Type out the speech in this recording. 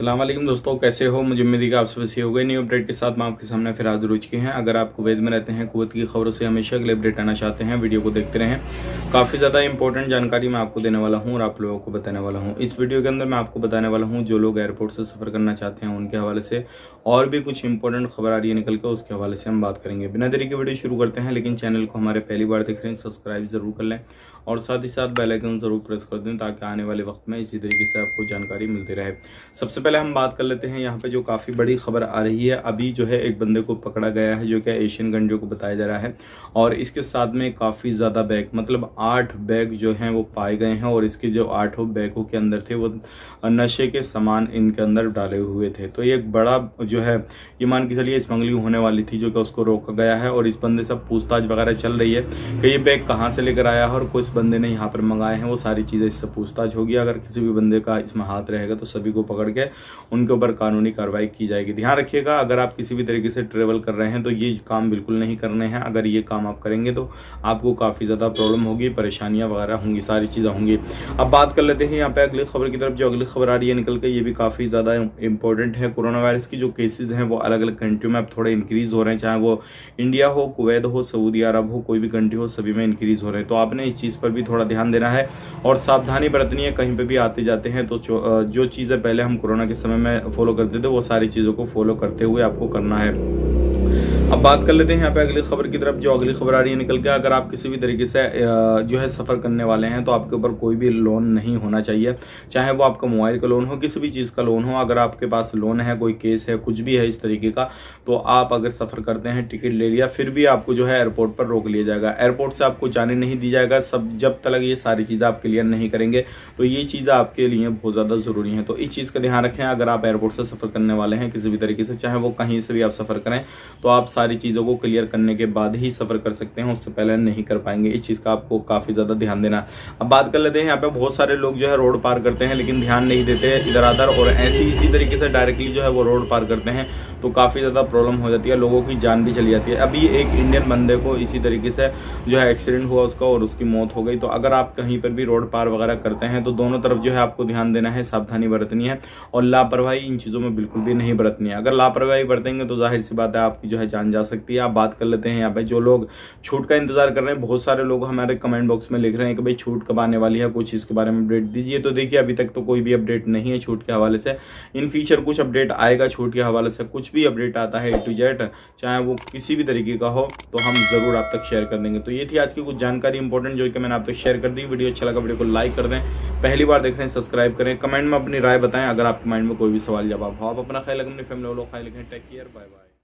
अस्सलाम वालेकुम दोस्तों, कैसे हो। मुझे उम्मीद है कि आप सब अच्छे हो गए। न्यू अपडेट के साथ मैं आपके सामने फिर हाजिर हो चुके हैं। अगर आप कुवैत में रहते हैं, कुवैत की खबरों से हमेशा अगले अपडेट आना चाहते हैं, वीडियो को देखते रहें। काफ़ी ज़्यादा इंपॉर्टेंट जानकारी मैं आपको देने वाला हूं और आप लोगों को बताने वाला हूं। इस वीडियो के अंदर मैं आपको बताने वाला हूं जो लोग एयरपोर्ट से सफ़र करना चाहते हैं उनके हवाले से, और भी कुछ इंपॉर्टेंट खबर आ रही है निकल कर, उसके हवाले से हम बात करेंगे। बिना देरी के वीडियो शुरू करते हैं, लेकिन चैनल को हमारे पहली बार देख रहे हैं सब्सक्राइब ज़रूर कर लें और साथ ही साथ बेल आइकन ज़रूर प्रेस कर दें ताकि आने वाले वक्त में इसी तरीके से आपको जानकारी मिलती रहे। सबसे पहले हम बात कर लेते हैं यहाँ पे जो काफ़ी बड़ी खबर आ रही है। अभी जो है एक बंदे को पकड़ा गया है जो कि एशियन कंट्रियों को बताया जा रहा है, और इसके साथ में काफ़ी ज़्यादा बैग, मतलब 8 बैग जो हैं वो पाए गए हैं, और इसके जो 8 बैगों के अंदर थे वो नशे के सामान इनके अंदर डाले हुए थे। तो ये एक बड़ा जो है, ये मान के चलिए स्मगलिंग होने वाली थी जो कि उसको रोका गया है, और इस बंदे से पूछताछ वगैरह चल रही है कि ये बैग कहाँ से लेकर आया है और कुछ बंदे ने यहाँ पर मंगाए हैं। वो सारी चीज़ें इससे पूछताछ होगी। अगर किसी भी बंदे का इसमें हाथ रहेगा तो सभी को पकड़ के उनके ऊपर कानूनी कार्रवाई की जाएगी। ध्यान रखिएगा, अगर आप किसी भी तरीके से ट्रेवल कर रहे हैं तो ये काम बिल्कुल नहीं करने हैं। अगर ये काम आप करेंगे तो आपको काफ़ी ज़्यादा प्रॉब्लम होगी, परेशानियाँ वगैरह होंगी, सारी चीज़ें होंगी। अब बात कर लेते हैं यहाँ पे अगली खबर की तरफ। जो अगली खबर आ रही है निकल के, ये भी काफ़ी ज़्यादा इंपॉर्टेंट है। कोरोना वायरस की जो केसेज हैं वो अलग अलग कंट्रियों में अब थोड़े इंक्रीज़ हो रहे हैं, चाहे वो इंडिया हो, कुवैत हो, सऊदी अरब हो, कोई भी कंट्री हो, सभी में इंक्रीज़ हो रहे हैं। तो आपने इस चीज़ पर भी थोड़ा ध्यान देना है और सावधानी बरतनी है। कहीं पे भी आते जाते हैं तो जो चीज़ें पहले हम कोरोना के समय में फॉलो करते थे वो सारी चीज़ों को फॉलो करते हुए आपको करना है। अब बात कर लेते हैं यहाँ पे अगली खबर की तरफ। जो अगली खबर आ रही है निकल के, अगर आप किसी भी तरीके से जो है सफ़र करने वाले हैं तो आपके ऊपर कोई भी लोन नहीं होना चाहिए, चाहे वो आपका मोबाइल का लोन हो, किसी भी चीज़ का लोन हो। अगर आपके पास लोन है, कोई केस है, कुछ भी है इस तरीके का, तो आप अगर सफ़र करते हैं, टिकट ले लिया, फिर भी आपको जो है एयरपोर्ट पर रोक लिया जाएगा। एयरपोर्ट से आपको जाने नहीं दी जाएगा सब जब तक ये सारी चीज़ें आप क्लियर नहीं करेंगे। तो ये चीज़ें आपके लिए बहुत ज़्यादा ज़रूरी हैं, तो इस चीज़ का ध्यान रखें। अगर आप एयरपोर्ट से सफ़र करने वाले हैं किसी भी तरीके से, चाहे वो कहीं से भी आप सफ़र करें, तो आप सारी चीज़ों को क्लियर करने के बाद ही सफ़र कर सकते हैं, उससे पहले नहीं कर पाएंगे। इस चीज़ का आपको काफ़ी ज़्यादा ध्यान देना। अब बात कर लेते हैं यहाँ पे, बहुत सारे लोग जो है रोड पार करते हैं लेकिन ध्यान नहीं देते इधर उधर, और ऐसे इसी तरीके से डायरेक्टली जो है वो रोड पार करते हैं, तो काफ़ी ज़्यादा प्रॉब्लम हो जाती है, लोगों की जान भी चली जाती है। अभी एक इंडियन बंदे को इसी तरीके से जो है एक्सीडेंट हुआ उसका, और उसकी मौत हो गई। तो अगर आप कहीं पर भी रोड पार वगैरह करते हैं तो दोनों तरफ जो है आपको ध्यान देना है, सावधानी बरतनी है, और लापरवाही इन चीज़ों में बिल्कुल भी नहीं बरतनी है। अगर लापरवाही बरतेंगे तो जाहिर सी बात है आपकी जो है जान जा सकती है। आप बात कर लेते हैं यहाँ पे, जो लोग छूट का इंतजार कर रहे हैं, बहुत सारे लोग हमारे कमेंट बॉक्स में लिख रहे हैं कि भाई छूट कब आने वाली है, कुछ इसके बारे में अपडेट दीजिए। तो देखिए, अभी तक तो कोई भी अपडेट नहीं है छूट के हवाले से। इन फ्यूचर कुछ अपडेट आएगा छूट के हवाले से। कुछ भी अपडेट आता है A to Z, चाहे वो किसी भी तरीके का हो, तो हम ज़रूर आप तक शेयर कर देंगे। तो ये थी आज की कुछ जानकारी इंपॉर्टेंट जो कि मैंने आप तक शेयर कर दी। वीडियो अच्छा लगा, वीडियो को लाइक कर दें, पहली बार देख रहे हैं सब्सक्राइब करें, कमेंट में अपनी राय बताएं अगर आपके माइंड में कोई भी सवाल जवाब हो। आप अपना ख्याल रखें, अपनी फैमिली वालों का ख्याल रखें। Take care, bye bye.